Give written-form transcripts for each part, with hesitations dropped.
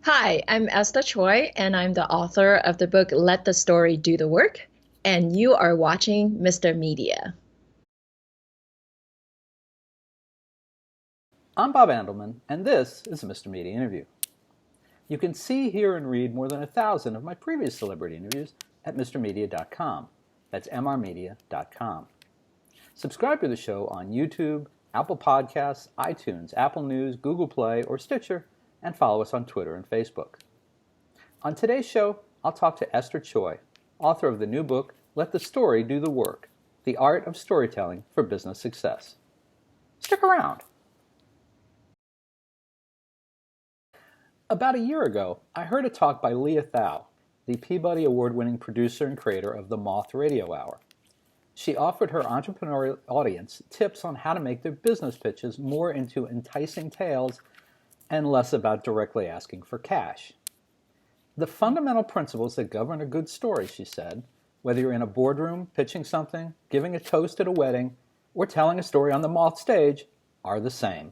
Hi, I'm Esther Choy, and I'm the author of the book Let the Story Do the Work. And you are watching Mr. Media. I'm Bob Andelman, and this is Mr. Media Interview. You can see, hear, and read more than 1,000 of my previous celebrity interviews at mrmedia.com. That's mrmedia.com. Subscribe to the show on YouTube, Apple Podcasts, iTunes, Apple News, Google Play, or Stitcher, and follow us on Twitter and Facebook. On today's show, I'll talk to Esther Choy, author of the new book, Let the Story Do the Work, The Art of Storytelling for Business Success. Stick around. About a year ago, I heard a talk by Leah Thau, the Peabody Award-winning producer and creator of the Moth Radio Hour. She offered her entrepreneurial audience tips on how to make their business pitches more into enticing tales and less about directly asking for cash. The fundamental principles that govern a good story, she said, whether you're in a boardroom, pitching something, giving a toast at a wedding, or telling a story on the Moth stage, are the same.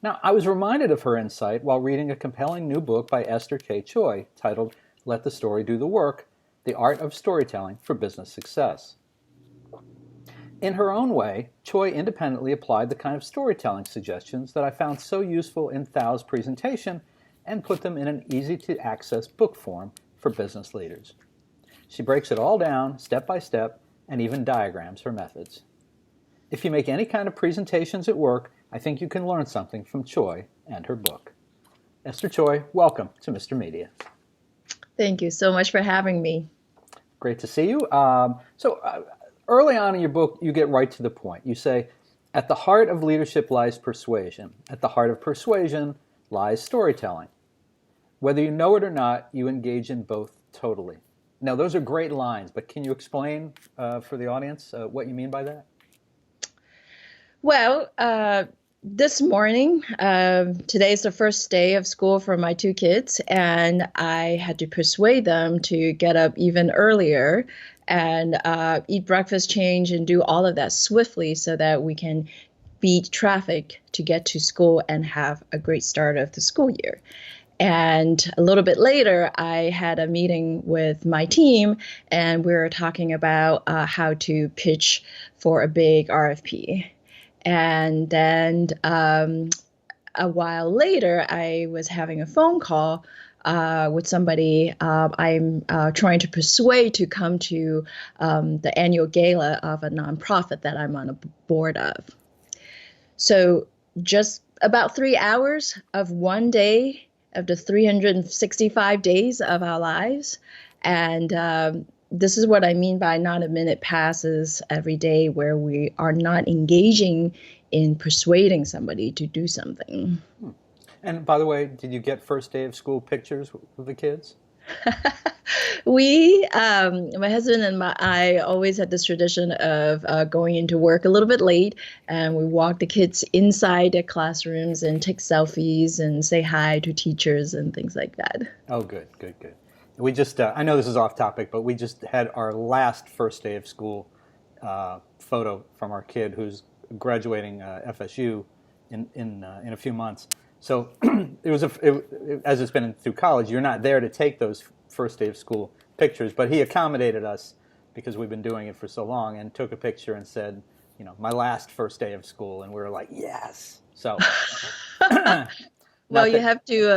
Now, I was reminded of her insight while reading a compelling new book by Esther Choy titled Let the Story Do the Work, The Art of Storytelling for Business Success. In her own way, Choy independently applied the kind of storytelling suggestions that I found so useful in Thau's presentation and put them in an easy-to-access book form for business leaders. She breaks it all down, step by step, and even diagrams her methods. If you make any kind of presentations at work, I think you can learn something from Choy and her book. Esther Choy, welcome to Mr. Media. Thank you so much for having me. Great to see you. Early on in your book, you get right to the point. You say, at the heart of leadership lies persuasion. At the heart of persuasion lies storytelling. Whether you know it or not, you engage in both totally. Now, those are great lines, but can you explain for the audience what you mean by that? Well, this morning, today is the first day of school for my two kids, and I had to persuade them to get up even earlier and eat breakfast, change, and do all of that swiftly so that we can beat traffic to get to school and have a great start of the school year. And a little bit later, I had a meeting with my team, and we were talking about how to pitch for a big RFP. And then a while later, I was having a phone call with somebody I'm trying to persuade to come to the annual gala of a nonprofit that I'm on a board of. So just about 3 hours of one day of the 365 days of our lives. And this is what I mean by not a minute passes every day where we are not engaging in persuading somebody to do something. And by the way, did you get first day of school pictures with the kids? My husband and I always had this tradition of going into work a little bit late, and we walk the kids inside their classrooms and take selfies and say hi to teachers and things like that. Oh, good. We just, I know this is off topic, but we just had our last first day of school photo from our kid who's graduating FSU in a few months. So as it's been through college, you're not there to take those first day of school pictures, but he accommodated us because we've been doing it for so long and took a picture and said, my last first day of school, and we were like, yes. So. Well, you have to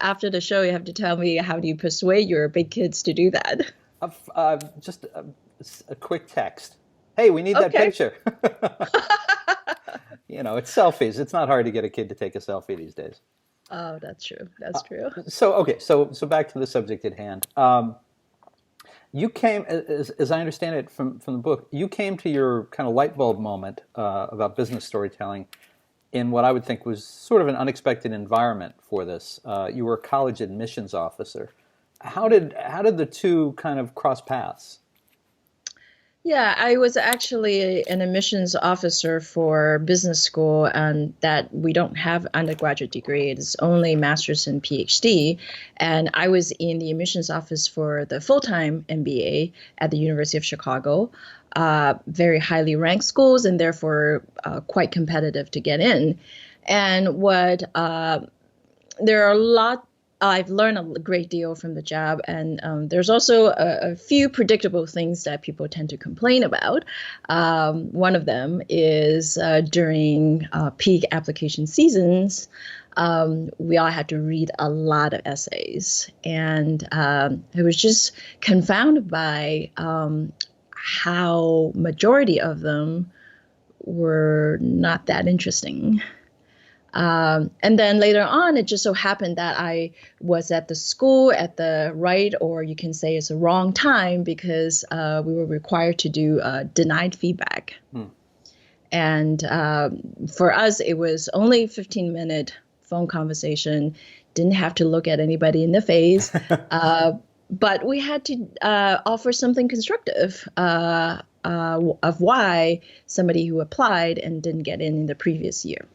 after the show, you have to tell me how do you persuade your big kids to do that? Just a quick text. Hey, we need that picture. It's selfies. It's not hard to get a kid to take a selfie these days. Oh, that's true. That's true. So back to the subject at hand. You came, as I understand it from the book, you came to your kind of light bulb moment about business storytelling in what I would think was sort of an unexpected environment for this. You were a college admissions officer. How did the two kind of cross paths? Yeah, I was actually an admissions officer for business school, and that we don't have undergraduate degree. It's only master's and PhD. And I was in the admissions office for the full-time MBA at the University of Chicago. Very highly ranked schools, and therefore quite competitive to get in. And what there are a lot. I've learned a great deal from the job, and there's also a few predictable things that people tend to complain about. One of them is during peak application seasons, we all had to read a lot of essays, and I was just confounded by how majority of them were not that interesting. And then later on, it just so happened that I was at the school at the right, or you can say it's the wrong time, because we were required to do denied feedback. And for us, it was only 15-minute phone conversation, didn't have to look at anybody in the face. But we had to offer something constructive of why somebody who applied and didn't get in the previous year.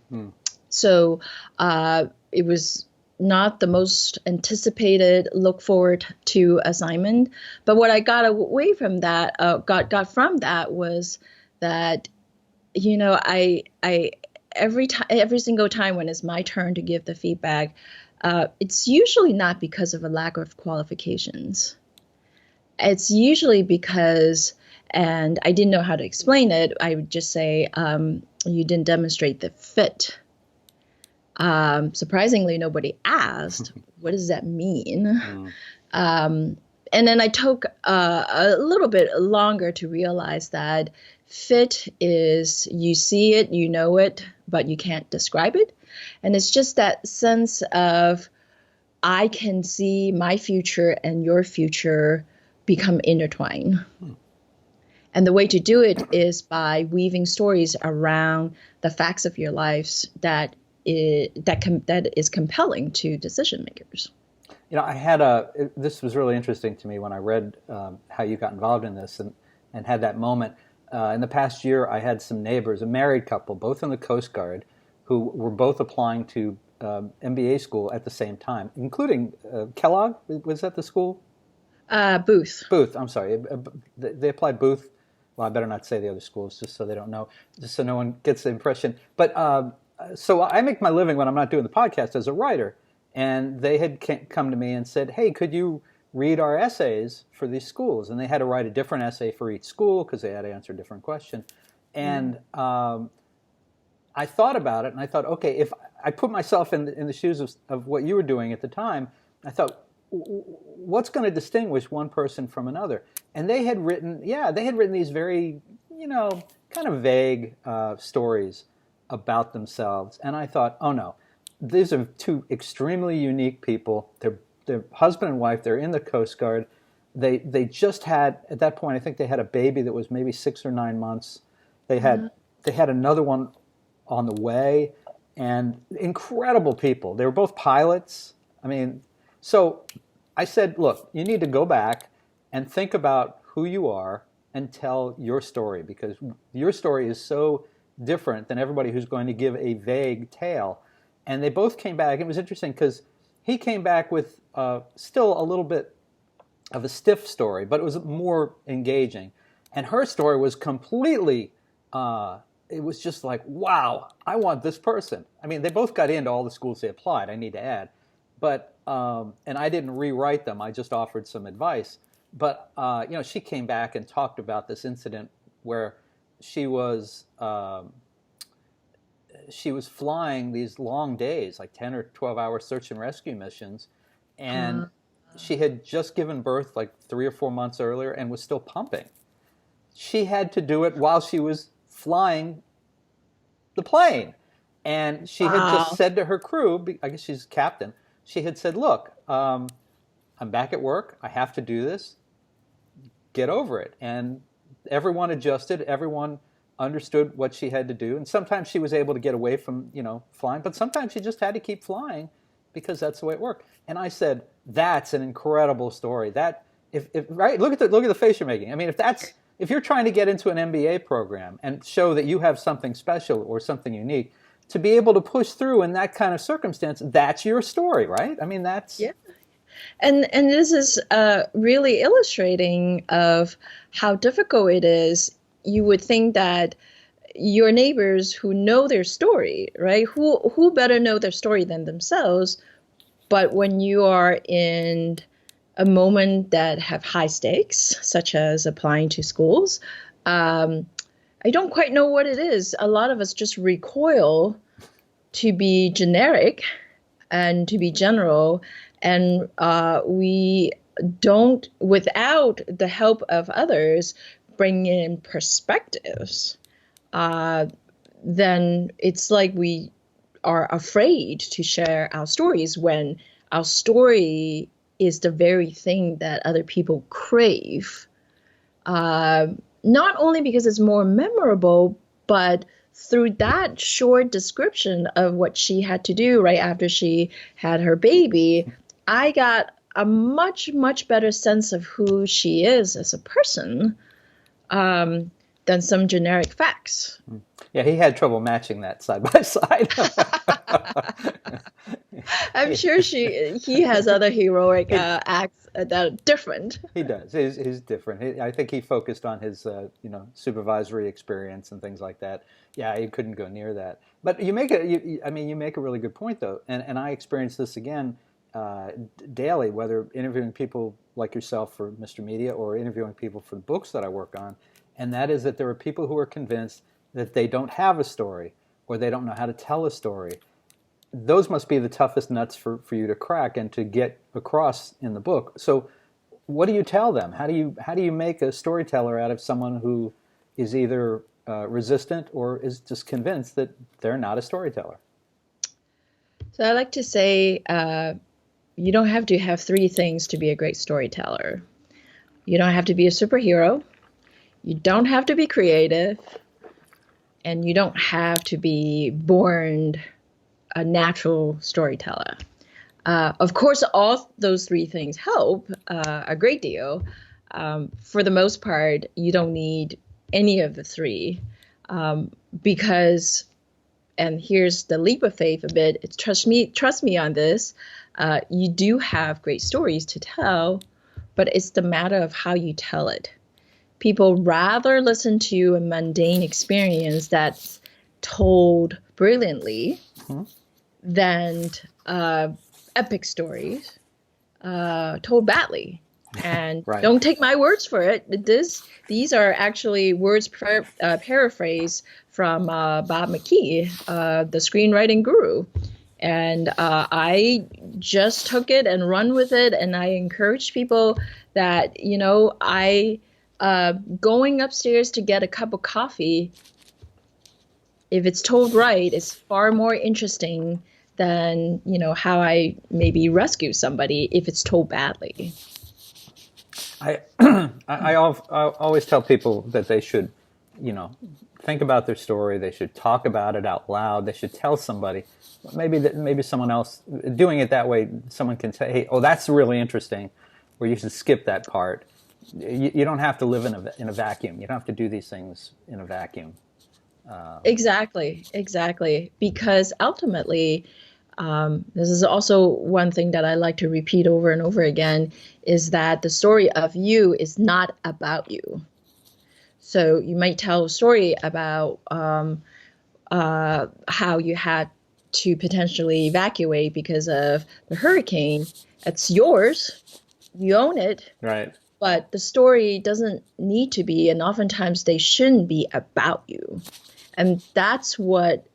So it was not the most anticipated, look forward to assignment. But what I got away from that, got from that was that, I every single time when it's my turn to give the feedback, it's usually not because of a lack of qualifications. It's usually because, and I didn't know how to explain it, I would just say, you didn't demonstrate the fit. Surprisingly, nobody asked, what does that mean? And then I took a little bit longer to realize that fit is you see it, you know it, but you can't describe it. And it's just that sense of I can see my future and your future become intertwined. And the way to do it is by weaving stories around the facts of your lives that is compelling to decision makers. I had this was really interesting to me when I read how you got involved in this and had that moment. In the past year, I had some neighbors, a married couple, both in the Coast Guard, who were both applying to MBA school at the same time, including Kellogg. Was that the school? Booth. Booth, I'm sorry. They applied Booth. Well, I better not say the other schools just so they don't know, just so no one gets the impression. But so I make my living when I'm not doing the podcast as a writer. And they had come to me and said, hey, could you read our essays for these schools? And they had to write a different essay for each school because they had to answer a different question. And I thought about it, and I thought, okay, if I put myself in the shoes of what you were doing at the time, I thought, what's going to distinguish one person from another? And they had written these very, kind of vague stories about themselves. And I thought, oh no, these are two extremely unique people. They're husband and wife. They're in the Coast Guard. They just had, at that point, I think they had a baby that was maybe 6 or 9 months. They had another one on the way, and incredible people. They were both pilots. I mean, so I said, look, you need to go back and think about who you are and tell your story, because your story is so different than everybody who's going to give a vague tale. And they both came back. It was interesting because he came back with still a little bit of a stiff story, but it was more engaging. And her story was completely, it was just like, wow, I want this person. I mean, they both got into all the schools they applied, I need to add. But, and I didn't rewrite them, I just offered some advice. But, she came back and talked about this incident where she was flying these long days, like 10 or 12-hour search and rescue missions, and she had just given birth like 3 or 4 months earlier and was still pumping. She had to do it while she was flying the plane. And she had just said to her crew, I guess she's captain, she had said, look, I'm back at work, I have to do this, get over it. And everyone adjusted, everyone understood what she had to do, and sometimes she was able to get away from flying, but sometimes she just had to keep flying because that's the way it worked. And I said, that's an incredible story. That if right, look at the face you're making. I mean, if you're trying to get into an MBA program and show that you have something special or something unique, to be able to push through in that kind of circumstance, that's your story, right? I mean, that's And this is really illustrating of how difficult it is. You would think that your neighbors who know their story, right? Who better know their story than themselves? But when you are in a moment that have high stakes, such as applying to schools, um, I don't quite know what it is. A lot of us just recoil to be generic and to be general, and we don't, without the help of others, bring in perspectives. Uh, then it's like we are afraid to share our stories when our story is the very thing that other people crave. Uh, Not only because it's more memorable, but through that short description of what she had to do right after she had her baby, I got a much, much better sense of who she is as a person, um, than some generic facts. Yeah, he had trouble matching that side by side. I'm sure he has other heroic acts that are different. He does. He's different. I think he focused on his, supervisory experience and things like that. Yeah, he couldn't go near that. But you make you make a really good point though, and I experience this again daily, whether interviewing people like yourself for Mr. Media or interviewing people for the books that I work on, and that is that there are people who are convinced that they don't have a story or they don't know how to tell a story. Those must be the toughest nuts for you to crack and to get across in the book. So what do you tell them? How do you make a storyteller out of someone who is either resistant or is just convinced that they're not a storyteller? So I like to say, you don't have to have three things to be a great storyteller. You don't have to be a superhero. You don't have to be creative. And you don't have to be born a natural storyteller. Of course, all those three things help a great deal. For the most part, you don't need any of the three, because, and here's the leap of faith a bit, it's trust me on this, you do have great stories to tell, but it's the matter of how you tell it. People rather listen to a mundane experience that's told brilliantly than epic stories told badly. And Right. don't take my words for it. These are actually words paraphrased from Bob McKee, the screenwriting guru. And I just took it and run with it. And I encourage people that, going upstairs to get a cup of coffee, if it's told right, is far more interesting than, how I maybe rescue somebody if it's told badly. I always tell people that they should, think about their story. They should talk about it out loud. They should tell somebody. Maybe someone else doing it that way. Someone can say, "Hey, oh, that's really interesting," or you should skip that part. You don't have to live in a vacuum. You don't have to do these things in a vacuum. Exactly. Because ultimately, this is also one thing that I like to repeat over and over again, is that the story of you is not about you. So you might tell a story about how you had to potentially evacuate because of the hurricane. It's yours. You own it. Right. But the story doesn't need to be, and oftentimes they shouldn't be about you. And that's what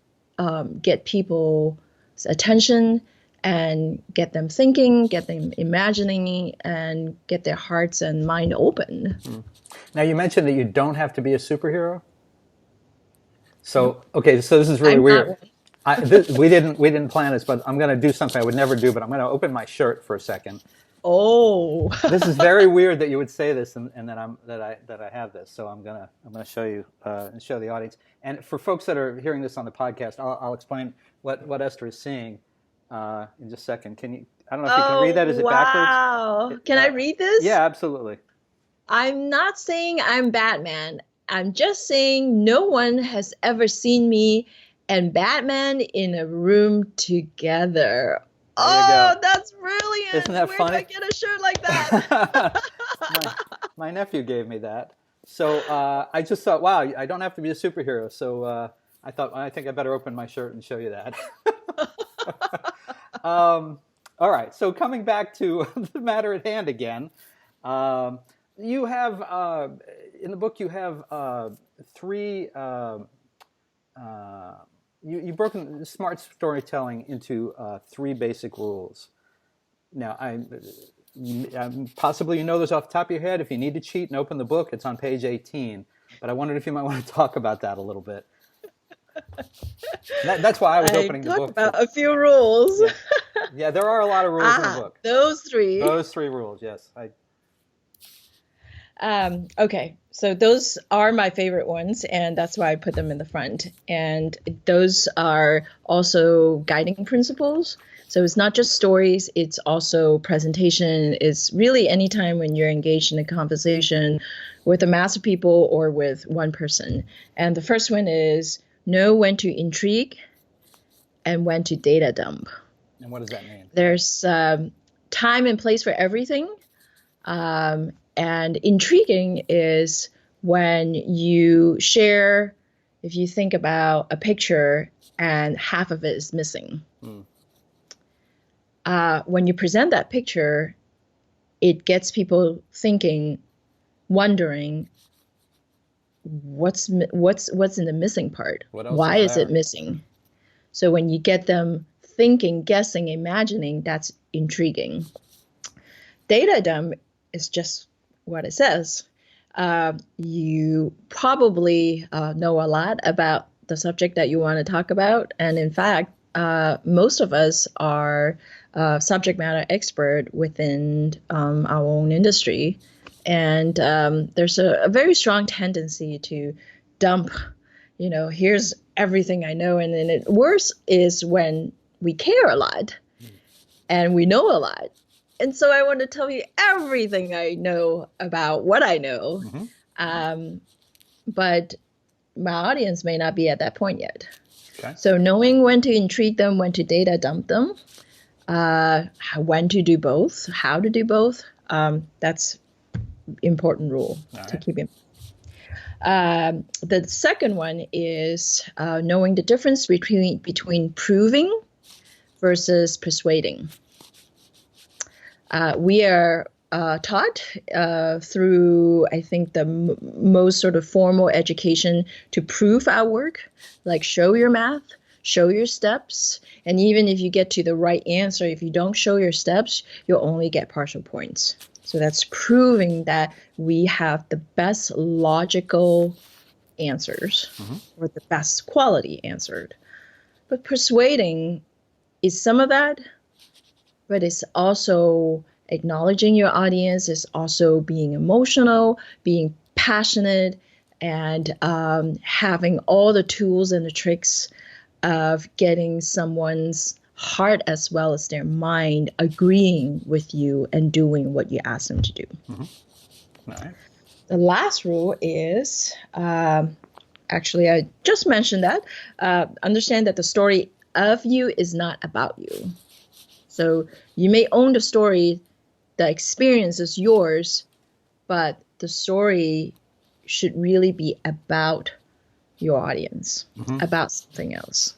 get people's attention and get them thinking, get them imagining, and get their hearts and mind open. Now, you mentioned that you don't have to be a superhero. So, okay, so this is really weird. We didn't plan this, but I'm going to do something I would never do. But I'm going to open my shirt for a second. Oh, This is very weird that you would say this, and that I have this. So I'm gonna show you and show the audience. And for folks that are hearing this on the podcast, I'll explain what Esther is seeing in just a second. I don't know if you can read that. Is it backwards? Wow. Can I read this? Yeah, absolutely. I'm not saying I'm Batman. I'm just saying no one has ever seen me and Batman in a room together. Oh, that's brilliant. Isn't that funny? Where did I get a shirt like that? my nephew gave me that. So I just thought, wow, I don't have to be a superhero. So I think I better open my shirt and show you that. All right. So coming back to the matter at hand again, um, you have in the book you have three. Uh, you've broken smart storytelling into three basic rules. Now, possibly you know those off the top of your head. If you need to cheat and open the book, it's on page 18. But I wondered if you might want to talk about that a little bit. That's why I was I opening the talk book for. about a few rules. Yeah, yeah. There are a lot of rules in the book. Those three. Those three rules, yes. Okay, so those are my favorite ones, and that's why I put them in the front. And those are also guiding principles. So it's not just stories, it's also presentation. It's really anytime when you're engaged in a conversation with a mass of people or with one person. And the first one is know when to intrigue and when to data dump. And what does that mean? There's time and place for everything. And intriguing is when you share, if you think about a picture and half of it is missing. When you present that picture, it gets people thinking, wondering, what's in the missing part? Why is it missing? So when you get them thinking, guessing, imagining, that's intriguing. Data dump is just what it says. You probably know a lot about the subject that you want to talk about. And in fact, most of us are subject matter expert within our own industry. And there's a very strong tendency to dump, here's everything I know. And then worse is when we care a lot and we know a lot. And so I want to tell you everything I know about what I know. But my audience may not be at that point yet. Okay. So knowing when to intrigue them, when to data dump them, when to do both, how to do both, that's important rule to keep in. The second one is knowing the difference between proving versus persuading. We are taught through, I think, the most sort of formal education to prove our work, like show your math, show your steps. And even if you get to the right answer, if you don't show your steps, you'll only get partial points. So that's proving that we have the best logical answers or the best quality answered. But persuading is some of that, but it's also acknowledging your audience, it's also being emotional, being passionate, and having all the tools and the tricks of getting someone's heart as well as their mind agreeing with you and doing what you ask them to do. All right. The last rule is, actually, I just mentioned that, understand that the story of you is not about you. So you may own the story, the experience is yours, but the story should really be about your audience, about something else.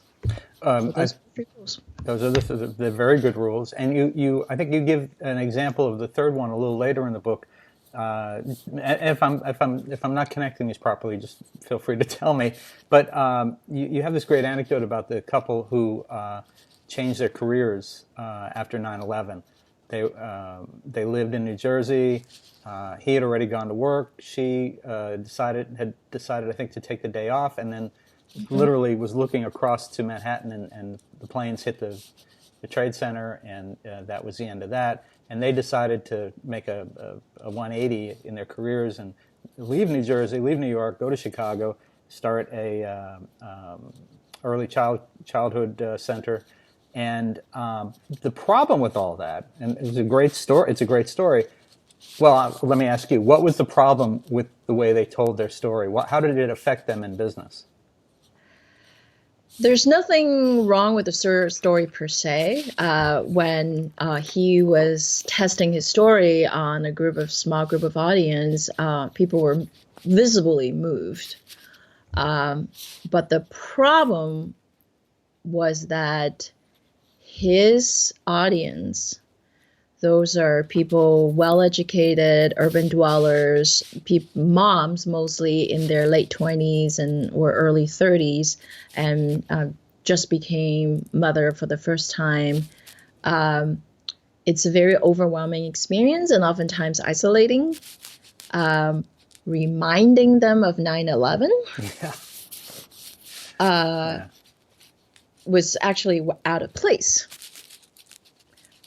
Those are the very good rules. And I think you give an example of the third one a little later in the book. If I'm not connecting these properly, just feel free to tell me. But you have this great anecdote about the couple who changed their careers after 9/11. They lived in New Jersey. He had already gone to work. She had decided, I think, to take the day off, and then literally was looking across to Manhattan, and the planes hit the Trade Center, and that was the end of that. And they decided to make a 180 in their careers and leave New Jersey, leave New York, go to Chicago, start a early childhood center. And the problem with all that, and it's a great story. Well, let me ask you, what was the problem with the way they told their story? How did it affect them in business? There's nothing wrong with the story per se. When he was testing his story on a small group of audience, people were visibly moved. But the problem was that his audience, those are people well-educated, urban dwellers, moms mostly in their late 20s and or early 30s, and just became mother for the first time. Um, it's a very overwhelming experience and oftentimes isolating, um, reminding them of 9/11 Yeah. uh, Yeah. was actually out of place.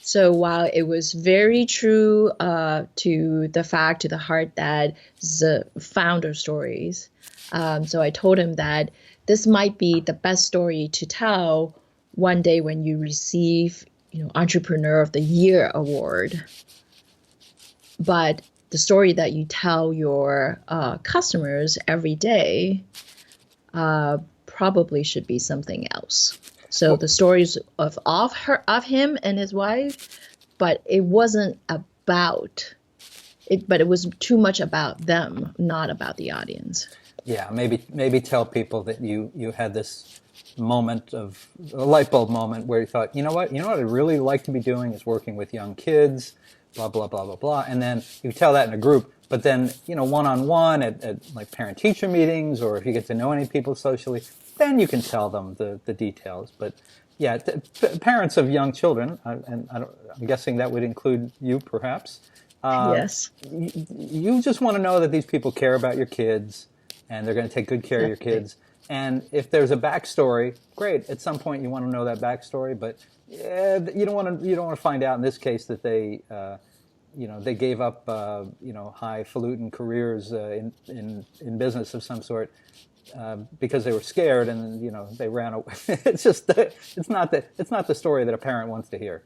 So while it was very true to the fact, to the heart that the founder stories, so I told him that this might be the best story to tell one day when you receive, Entrepreneur of the Year award. But the story that you tell your customers every day probably should be something else. So Well, the stories of him and his wife, but it wasn't about it, but it was too much about them, not about the audience. yeah, maybe tell people that you had this moment of a light bulb moment where you thought, you know what I'd really like to be doing is working with young kids, blah blah blah blah blah, and then you tell that in a group. But then, one on one at like parent teacher meetings, or if you get to know any people socially, then you can tell them the details. But yeah, parents of young children, and I'm guessing that would include you perhaps. Uh, Yes, you just want to know that these people care about your kids and they're going to take good care of your definitely. kids. And if there's a backstory, great. At some point, you want to know that backstory, but you don't want to find out in this case that they gave up highfalutin careers in business of some sort because they were scared and they ran away. It's not the story that a parent wants to hear.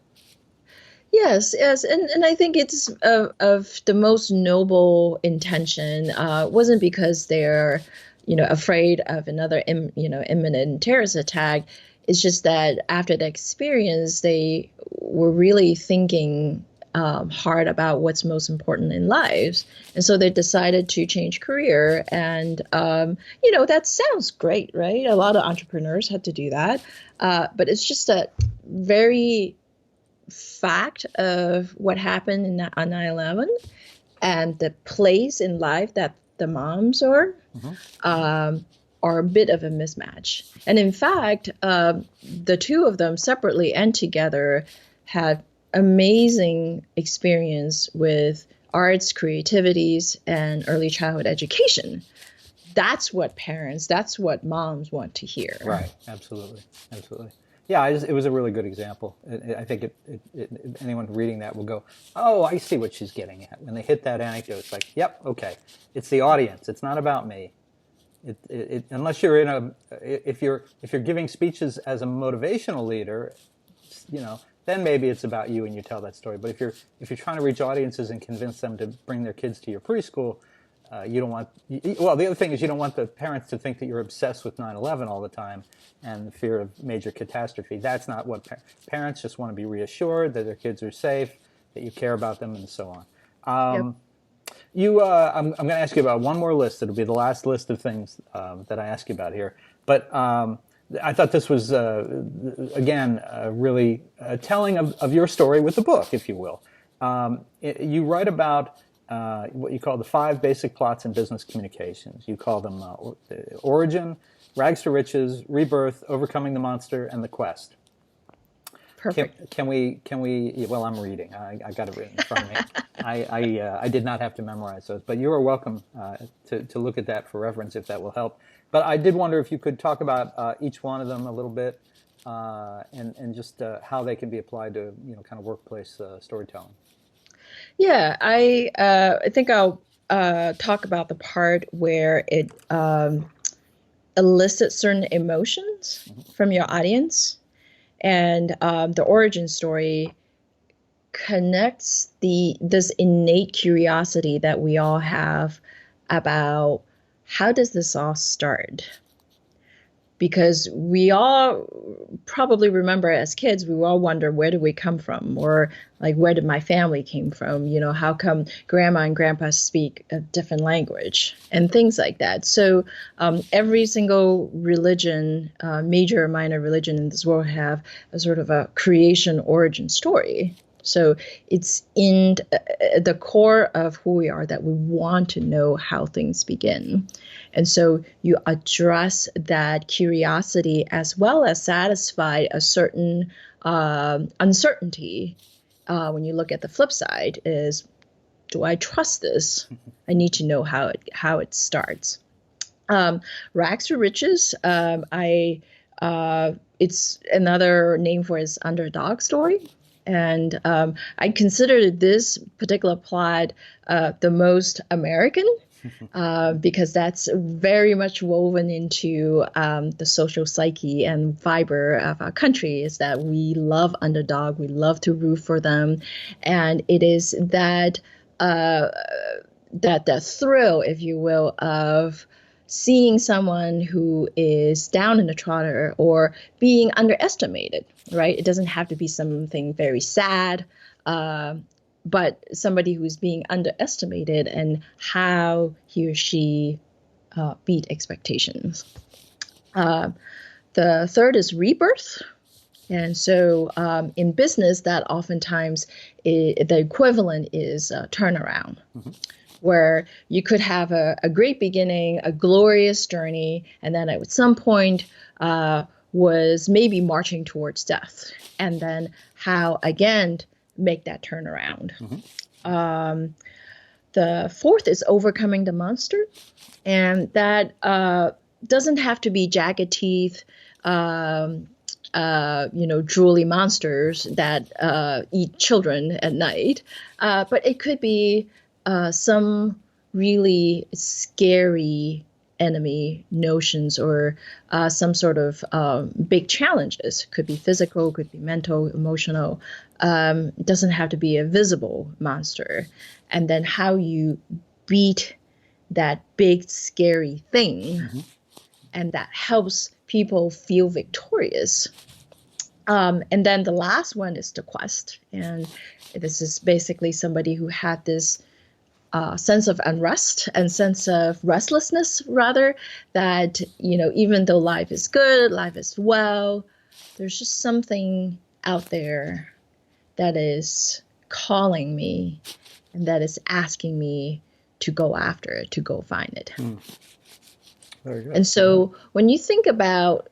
Yes, yes, and I think it's of the most noble intention. Wasn't because they're, afraid of another, imminent terrorist attack. It's just that after the experience, they were really thinking hard about what's most important in lives, and so they decided to change career. And that sounds great, right? A lot of entrepreneurs had to do that, but it's just a very fact of what happened on 9/11 and the place in life that the moms Hmm. are a bit of a mismatch. And in fact, the two of them separately and together had amazing experience with arts, creativities, and early childhood education. That's what moms want to hear. Right. Absolutely. Absolutely. Yeah, it was a really good example. I think anyone reading that will go, "Oh, I see what she's getting at." When they hit that anecdote, it's like, "Yep, okay, it's the audience. It's not about me." Unless you're if you're giving speeches as a motivational leader, then maybe it's about you and you tell that story. But if you're trying to reach audiences and convince them to bring their kids to your preschool, you don't want. Well, the other thing is you don't want the parents to think that you're obsessed with 9/11 all the time and the fear of major catastrophe. That's not what parents just want to be reassured that their kids are safe, that you care about them, and so on. Yep. I'm going to ask you about one more list. It'll be the last list of things that I ask you about here. But I thought this was, again, really telling of your story with the book, if you will. You write about what you call the 5 basic plots in business communications. You call them origin, rags to riches, rebirth, overcoming the monster, and the quest. Can, Perfect. can we can we? Well, I'm reading. I got it written in front of me. I did not have to memorize those, but you are welcome to look at that for reference if that will help. But I did wonder if you could talk about each one of them a little bit, and just how they can be applied to kind of workplace storytelling. Yeah, I think I'll talk about the part where it elicits certain emotions from your audience, and the origin story connects the this innate curiosity that we all have about how does this all start. because we all probably remember as kids, we all wonder, where do we come from? Or like, where did my family came from? You know, how come grandma and grandpa speak a different language and things like that. So every single religion, major or minor religion in this world, have a sort of a creation origin story. So it's in the core of who we are that we want to know how things begin. And so you address that curiosity as well as satisfy a certain uncertainty. When you look at the flip side, is, do I trust this? I need to know how it starts. Rags to Riches. It's another name for his underdog story. And I consider this particular plot the most American because that's very much woven into the social psyche and fiber of our country, is that we love underdog, we love to root for them. And it is that that thrill, if you will, of seeing someone who is down in the trotter or being underestimated, right? It doesn't have to be something very sad, but somebody who's being underestimated and how he or she beat expectations. The third is rebirth. And so in business, that oftentimes the equivalent is turnaround. Mm-hmm. Where you could have a great beginning, a glorious journey, and then at some point was maybe marching towards death. And then how, again, make that turnaround. Mm-hmm. The fourth is overcoming the monster. And that doesn't have to be jagged teeth, drooly monsters that eat children at night. But it could be some really scary enemy notions or some sort of big challenges. Could be physical, could be mental, emotional. It doesn't have to be a visible monster. And then how you beat that big scary thing, mm-hmm. and that helps people feel victorious. And then the last one is the quest. And this is basically somebody who had this sense of unrest and sense of restlessness, rather, that, even though life is good, life is well, there's just something out there that is calling me and that is asking me to go after it, to go find it. Very good. And so when you think about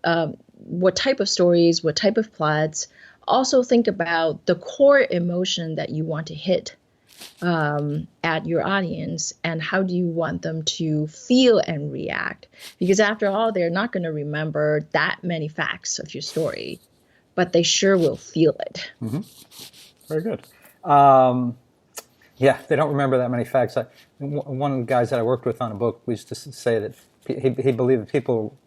what type of stories, what type of plots, also think about the core emotion that you want to hit at your audience, and how do you want them to feel and react? Because after all, they're not going to remember that many facts of your story, but they sure will feel it. Mm-hmm. Very good. Yeah, they don't remember that many facts. One of the guys that I worked with on a book, we used to say that he believed that people,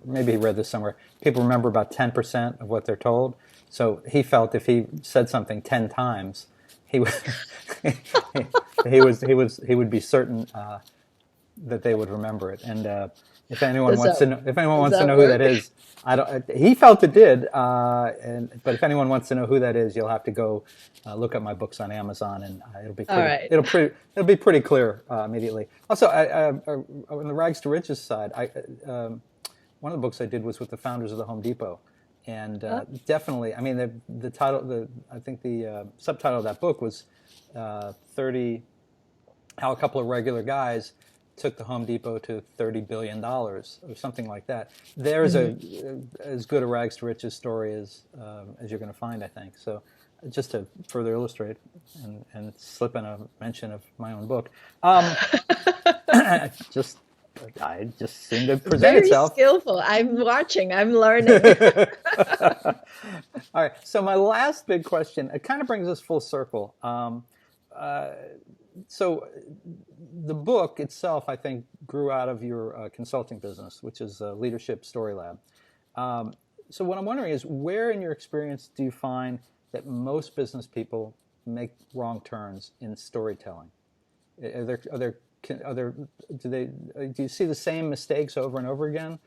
maybe he read this somewhere, people remember about 10% of what they're told. So he felt if he said something 10 times, he would he would be certain that they would remember it. And if anyone wants to know who that is, I don't. He felt it did. But if anyone wants to know who that is, you'll have to go look at my books on Amazon, and it'll be pretty, right. It'll be pretty clear immediately. Also, on the Rags to Riches side, one of the books I did was with the founders of the Home Depot. And definitely, I mean, the title, I think the subtitle of that book was 30, how a couple of regular guys took the Home Depot to $30 billion or something like that. There's as good a rags to riches story as you're going to find, I think. So just to further illustrate and slip in a mention of my own book, I just seem to present itself. Very skillful. I'm watching. I'm learning. All right. So my last big question, it kind of brings us full circle. So the book itself, I think, grew out of your consulting business, which is Leadership Story Lab. So what I'm wondering is, where in your experience do you find that most business people make wrong turns in storytelling? Do you see the same mistakes over and over again?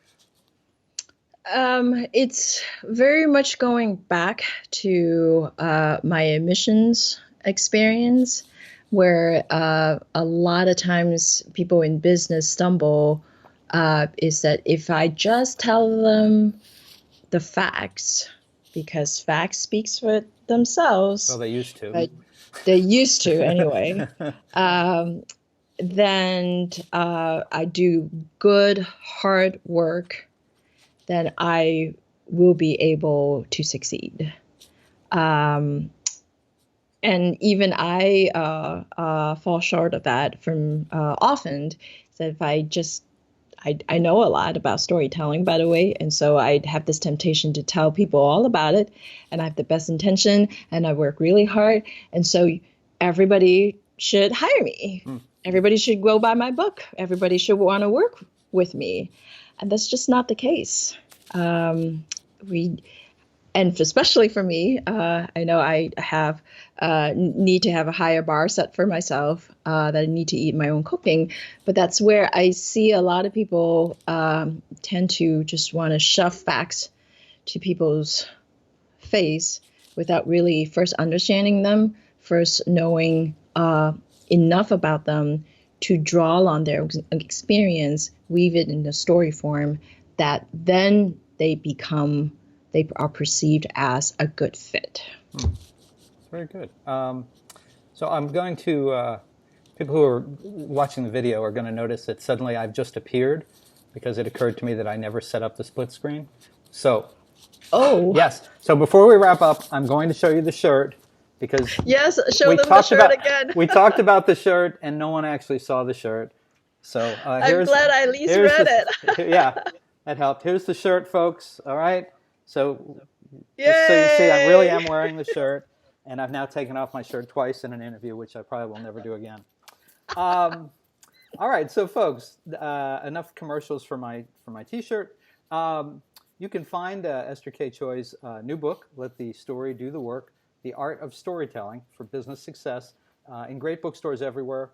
It's very much going back to my admissions experience, where a lot of times people in business stumble, is that if I just tell them the facts, because facts speaks for Well, themselves, they used to. but they used to anyway, um, then I do good hard work, then I will be able to succeed. Um, and even I fall short of that from often. So if I just, I know a lot about storytelling, by the way, and so I have this temptation to tell people all about it, and I have the best intention, and I work really hard, and so everybody should hire me. Hmm. Everybody should go buy my book. Everybody should want to work with me, and that's just not the case. Um, we and especially for me, I know I have need to have a higher bar set for myself, that I need to eat my own cooking. But that's where I see a lot of people tend to just want to shove facts to people's face without really first understanding them, first knowing enough about them to draw on their experience, weave it in the story form, that then they are perceived as a good fit. Very good. So I'm going to, people who are watching the video are going to notice that suddenly I've just appeared because it occurred to me that I never set up the split screen. So, Oh, yes. So before we wrap up, I'm going to show you the shirt because yes, show we them the talked shirt about again. we talked about the shirt and no one actually saw the shirt. So I'm glad I at least here's read the it. yeah, that helped. Here's the shirt, folks. All right. So just so you see, I really Yay! am wearing the shirt, and I've now taken off my shirt twice in an interview, which I probably will never do again. Um, all right, so folks, enough commercials for my T-shirt. You can find Esther K. Choi's new book, "Let the Story Do the Work: The Art of Storytelling for Business Success," in great bookstores everywhere.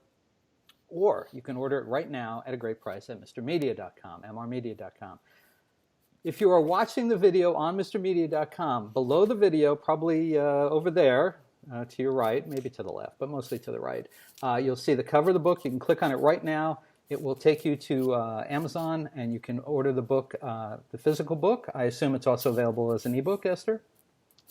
Or you can order it right now at a great price at mrmedia.com, mrmedia.com. If you are watching the video on mrmedia.com, below the video, probably over there to your right, maybe to the left, but mostly to the right, you'll see the cover of the book. You can click on it right now. It will take you to Amazon, and you can order the book, the physical book. I assume it's also available as an ebook, Esther?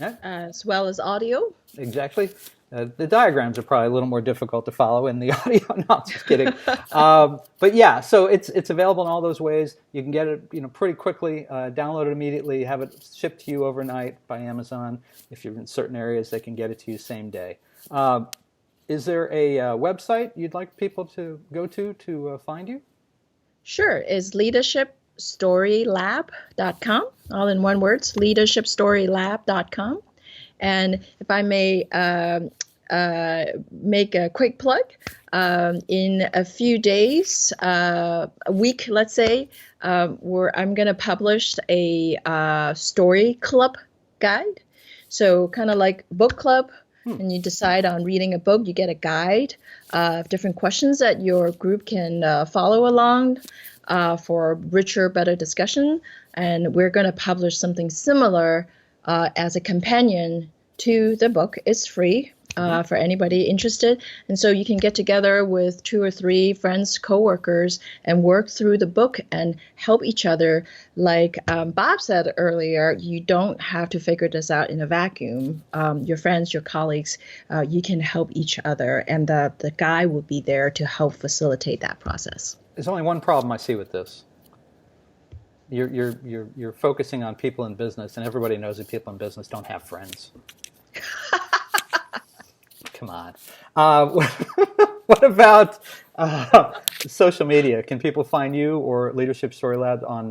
Yeah? As well as audio. Exactly. The diagrams are probably a little more difficult to follow in the audio. No, I'm just kidding. But yeah, so it's available in all those ways. You can get it, pretty quickly, download it immediately, have it shipped to you overnight by Amazon. If you're in certain areas, they can get it to you same day. Is there a website you'd like people to go to find you? Sure, is leadershipstorylab.com, all in one word, leadershipstorylab.com. And if I may make a quick plug, in a few days, a week, let's say, where I'm going to publish a story club guide. So kind of like book club, and you decide on reading a book, you get a guide of different questions that your group can follow along for richer, better discussion. And we're going to publish something similar as a companion to the book. It's free for anybody interested. And so you can get together with 2 or 3 friends, coworkers, and work through the book and help each other. Like Bob said earlier, you don't have to figure this out in a vacuum. Your friends, your colleagues, you can help each other, and the guy will be there to help facilitate that process. There's only one problem I see with this. You're focusing on people in business, and everybody knows that people in business don't have friends. Come on. What about social media? Can people find you or Leadership Story Lab on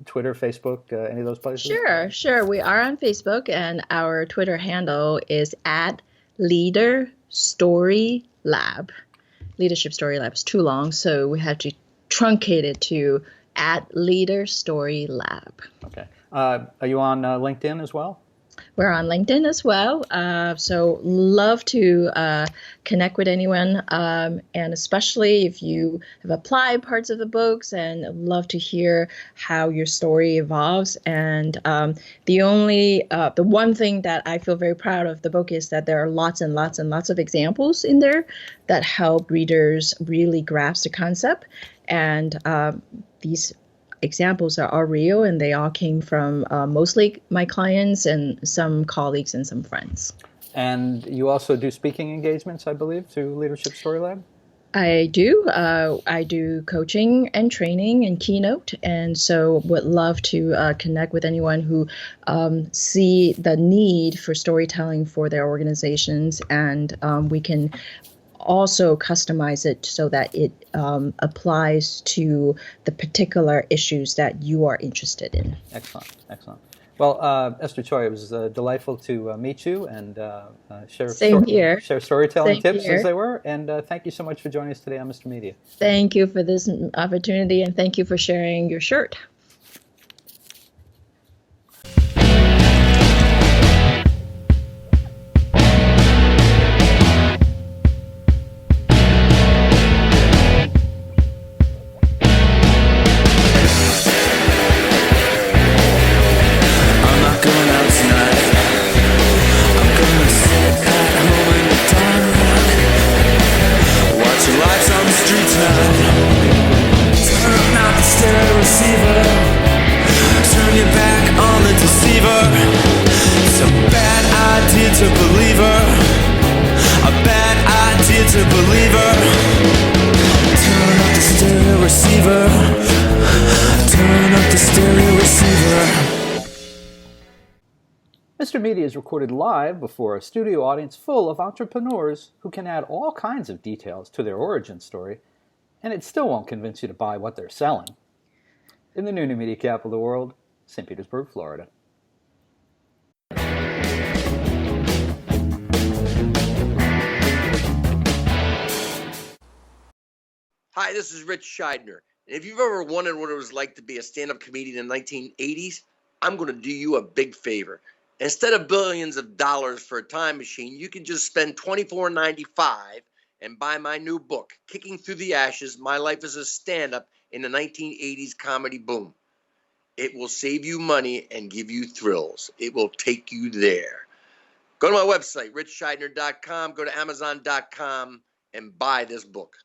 Twitter, Facebook, any of those places? Sure. We are on Facebook, and our Twitter handle is at Leader Story Lab. Leadership Story Lab is too long, so we had to truncate it to at Leader Story Lab. Okay. Are you on LinkedIn as well? We're on LinkedIn as well. So love to connect with anyone, and especially if you have applied parts of the books, and love to hear how your story evolves. And the one thing that I feel very proud of the book is that there are lots and lots and lots of examples in there that help readers really grasp the concept. And these examples are all real, and they all came from mostly my clients and some colleagues and some friends. And you also do speaking engagements, I believe, through Leadership Story Lab? I do. I do coaching and training and keynote, and so would love to connect with anyone who see the need for storytelling for their organizations, and we can also customize it so that it applies to the particular issues that you are interested in. Excellent, excellent. Well, Esther Choy, it was delightful to meet you and Same here. share storytelling Same tips as here. they were. And thank you so much for joining us today on Mr. Media. Thank you for this opportunity, and thank you for sharing your shirt. Mr. Media is recorded live before a studio audience full of entrepreneurs who can add all kinds of details to their origin story, and it still won't convince you to buy what they're selling. In the new media capital of the world, St. Petersburg, Florida. Hi, this is Rich Scheidner. And if you've ever wondered what it was like to be a stand-up comedian in the 1980s, I'm going to do you a big favor. Instead of billions of dollars for a time machine, you can just spend $24.95 and buy my new book, Kicking Through the Ashes, My Life as a Stand-Up in the 1980s Comedy Boom. It will save you money and give you thrills. It will take you there. Go to my website, richscheidner.com, go to amazon.com, and buy this book.